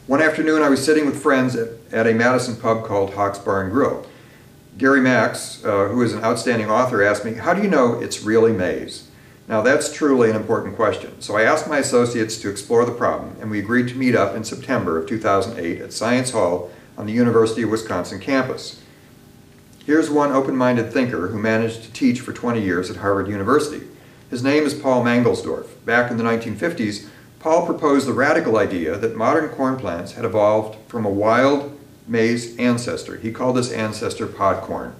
One afternoon I was sitting with friends at a Madison pub called Hawk's Bar and Grill. Gary Max, who is an outstanding author, asked me, "How do you know it's really maize?" Now that's truly an important question. So I asked my associates to explore the problem, and we agreed to meet up in September of 2008 at Science Hall on the University of Wisconsin campus. Here's one open-minded thinker who managed to teach for 20 years at Harvard University. His name is Paul Mangelsdorf. Back in the 1950s, Paul proposed the radical idea that modern corn plants had evolved from a wild maize ancestor. He called this ancestor pod corn.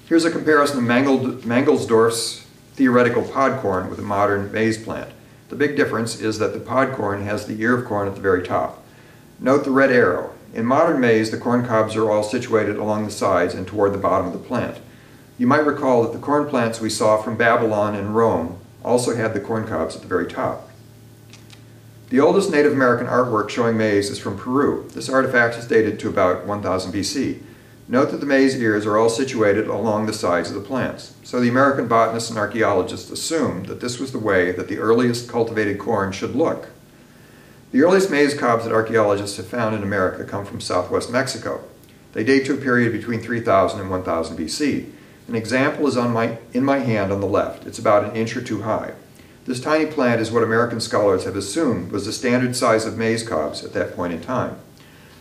Here's a comparison of Mangelsdorf's theoretical pod corn with a modern maize plant. The big difference is that the pod corn has the ear of corn at the very top. Note the red arrow. In modern maize, the corn cobs are all situated along the sides and toward the bottom of the plant. You might recall that the corn plants we saw from Babylon and Rome also had the corn cobs at the very top. The oldest Native American artwork showing maize is from Peru. This artifact is dated to about 1000 BC. Note that the maize ears are all situated along the sides of the plants. So the American botanists and archaeologists assumed that this was the way that the earliest cultivated corn should look. The earliest maize cobs that archaeologists have found in America come from southwest Mexico. They date to a period between 3000 and 1000 BC. An example is in my hand on the left. It's about an inch or two high. This tiny plant is what American scholars have assumed was the standard size of maize cobs at that point in time.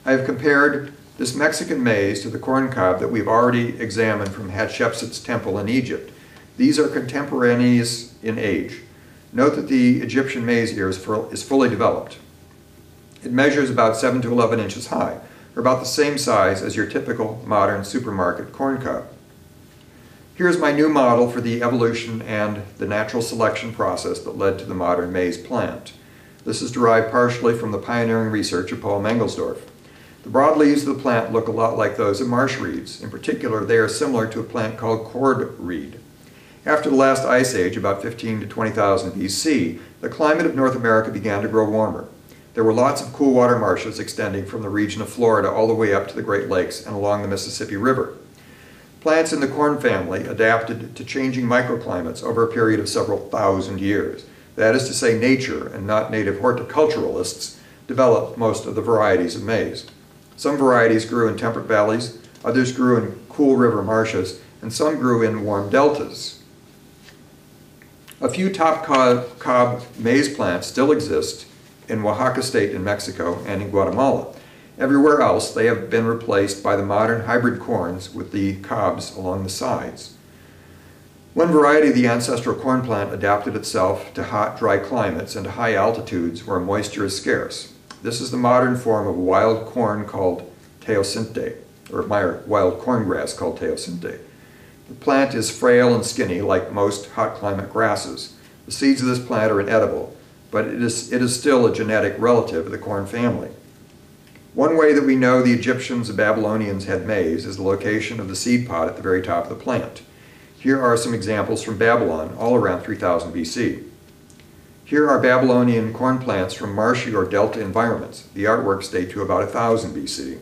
I have compared this Mexican maize to the corn cob that we've already examined from Hatshepsut's temple in Egypt. These are contemporaneous in age. Note that the Egyptian maize ear is fully developed. It measures about 7 to 11 inches high, or about the same size as your typical modern supermarket corn cob. Here's my new model for the evolution and the natural selection process that led to the modern maize plant. This is derived partially from the pioneering research of Paul Mangelsdorf. The broad leaves of the plant look a lot like those of marsh reeds. In particular, they are similar to a plant called cord reed. After the last ice age, about 15 to 20,000 BC, the climate of North America began to grow warmer. There were lots of cool water marshes extending from the region of Florida all the way up to the Great Lakes and along the Mississippi River. Plants in the corn family adapted to changing microclimates over a period of several thousand years. That is to say, nature, and not native horticulturalists, developed most of the varieties of maize. Some varieties grew in temperate valleys, others grew in cool river marshes, and some grew in warm deltas. A few top cob maize plants still exist in Oaxaca State in Mexico and in Guatemala. Everywhere else, they have been replaced by the modern hybrid corns with the cobs along the sides. One variety of the ancestral corn plant adapted itself to hot, dry climates and to high altitudes where moisture is scarce. This is the modern form of wild corn called teosinte, or wild corn grass called teosinte. The plant is frail and skinny like most hot climate grasses. The seeds of this plant are inedible, but it is still a genetic relative of the corn family. One way that we know the Egyptians and Babylonians had maize is the location of the seed pod at the very top of the plant. Here are some examples from Babylon, all around 3000 BC. Here are Babylonian corn plants from marshy or delta environments. The artworks date to about 1000 BC.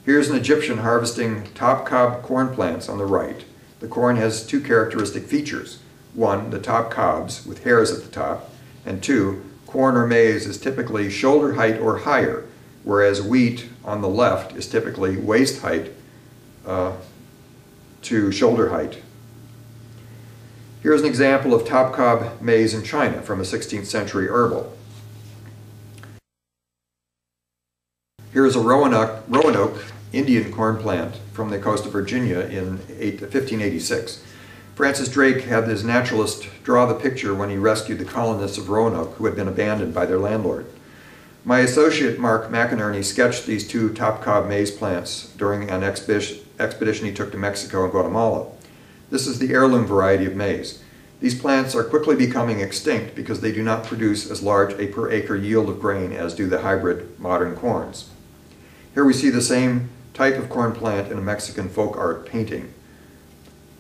Here's an Egyptian harvesting top cob corn plants on the right. The corn has two characteristic features. One, the top cobs with hairs at the top, and two, corn or maize is typically shoulder height or higher, whereas wheat on the left is typically waist height to shoulder height. Here's an example of top cob maize in China from a 16th century herbal. Here's a Roanoke Indian corn plant from the coast of Virginia in 1586. Francis Drake had his naturalist draw the picture when he rescued the colonists of Roanoke who had been abandoned by their landlord. My associate Mark McInerney sketched these two top cob maize plants during an expedition he took to Mexico and Guatemala. This is the heirloom variety of maize. These plants are quickly becoming extinct because they do not produce as large a per acre yield of grain as do the hybrid modern corns. Here we see the same type of corn plant in a Mexican folk art painting.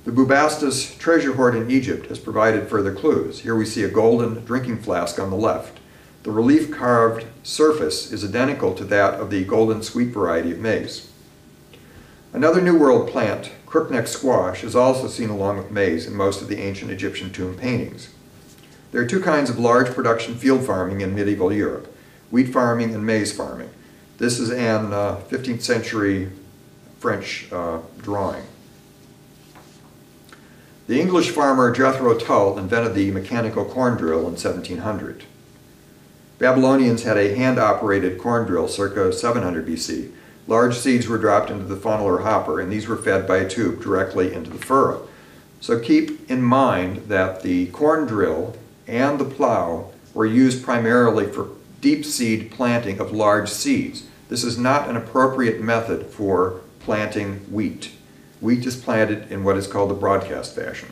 The Bubastis treasure hoard in Egypt has provided further clues. Here we see a golden drinking flask on the left. The relief-carved surface is identical to that of the golden sweet variety of maize. Another New World plant, crookneck squash, is also seen along with maize in most of the ancient Egyptian tomb paintings. There are two kinds of large production field farming in medieval Europe. wheat farming and maize farming. This is an 15th century French drawing. The English farmer Jethro Tull invented the mechanical corn drill in 1700. Babylonians had a hand-operated corn drill circa 700 BC. Large seeds were dropped into the funnel or hopper, and these were fed by a tube directly into the furrow. So keep in mind that the corn drill and the plow were used primarily for deep seed planting of large seeds. This is not an appropriate method for planting wheat. Wheat is planted in what is called the broadcast fashion.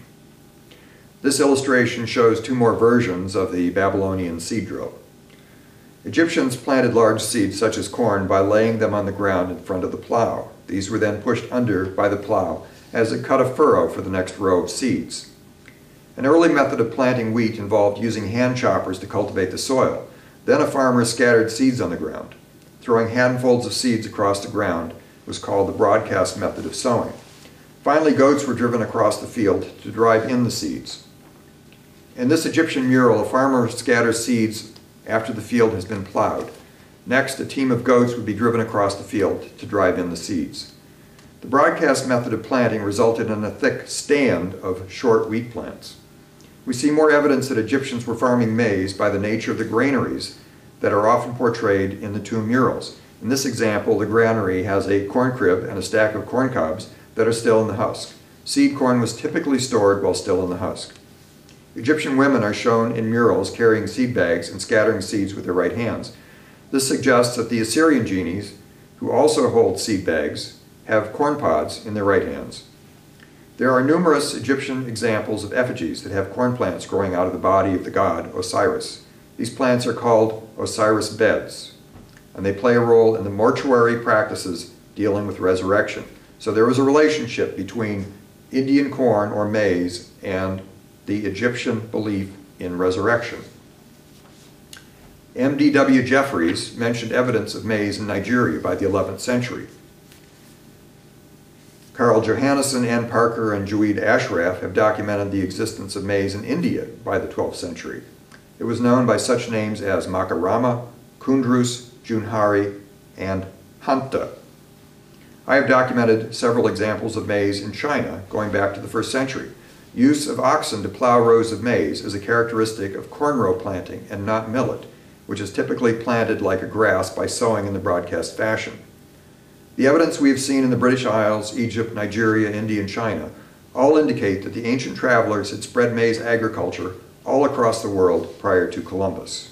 This illustration shows two more versions of the Babylonian seed drill. Egyptians planted large seeds such as corn by laying them on the ground in front of the plow. These were then pushed under by the plow as it cut a furrow for the next row of seeds. An early method of planting wheat involved using hand choppers to cultivate the soil. Then a farmer scattered seeds on the ground. Throwing handfuls of seeds across the ground was called the broadcast method of sowing. Finally, goats were driven across the field to drive in the seeds. In this Egyptian mural, a farmer scatters seeds after the field has been plowed. Next, a team of goats would be driven across the field to drive in the seeds. The broadcast method of planting resulted in a thick stand of short wheat plants. We see more evidence that Egyptians were farming maize by the nature of the granaries that are often portrayed in the two murals. In this example, the granary has a corn crib and a stack of corn cobs that are still in the husk. Seed corn was typically stored while still in the husk. Egyptian women are shown in murals carrying seed bags and scattering seeds with their right hands. This suggests that the Assyrian genies, who also hold seed bags, have corn pods in their right hands. There are numerous Egyptian examples of effigies that have corn plants growing out of the body of the god Osiris. These plants are called Osiris beds, and they play a role in the mortuary practices dealing with resurrection. So there was a relationship between Indian corn or maize and the Egyptian belief in resurrection. M.D.W. Jeffries mentioned evidence of maize in Nigeria by the 11th century. Carl Johannesson, Ann Parker, and Juweed Ashraf have documented the existence of maize in India by the 12th century. It was known by such names as Makarama, Kundrus, Junhari, and Hanta. I have documented several examples of maize in China going back to the 1st century. Use of oxen to plow rows of maize is a characteristic of corn row planting and not millet, which is typically planted like a grass by sowing in the broadcast fashion. The evidence we have seen in the British Isles, Egypt, Nigeria, India, and China all indicate that the ancient travelers had spread maize agriculture all across the world prior to Columbus.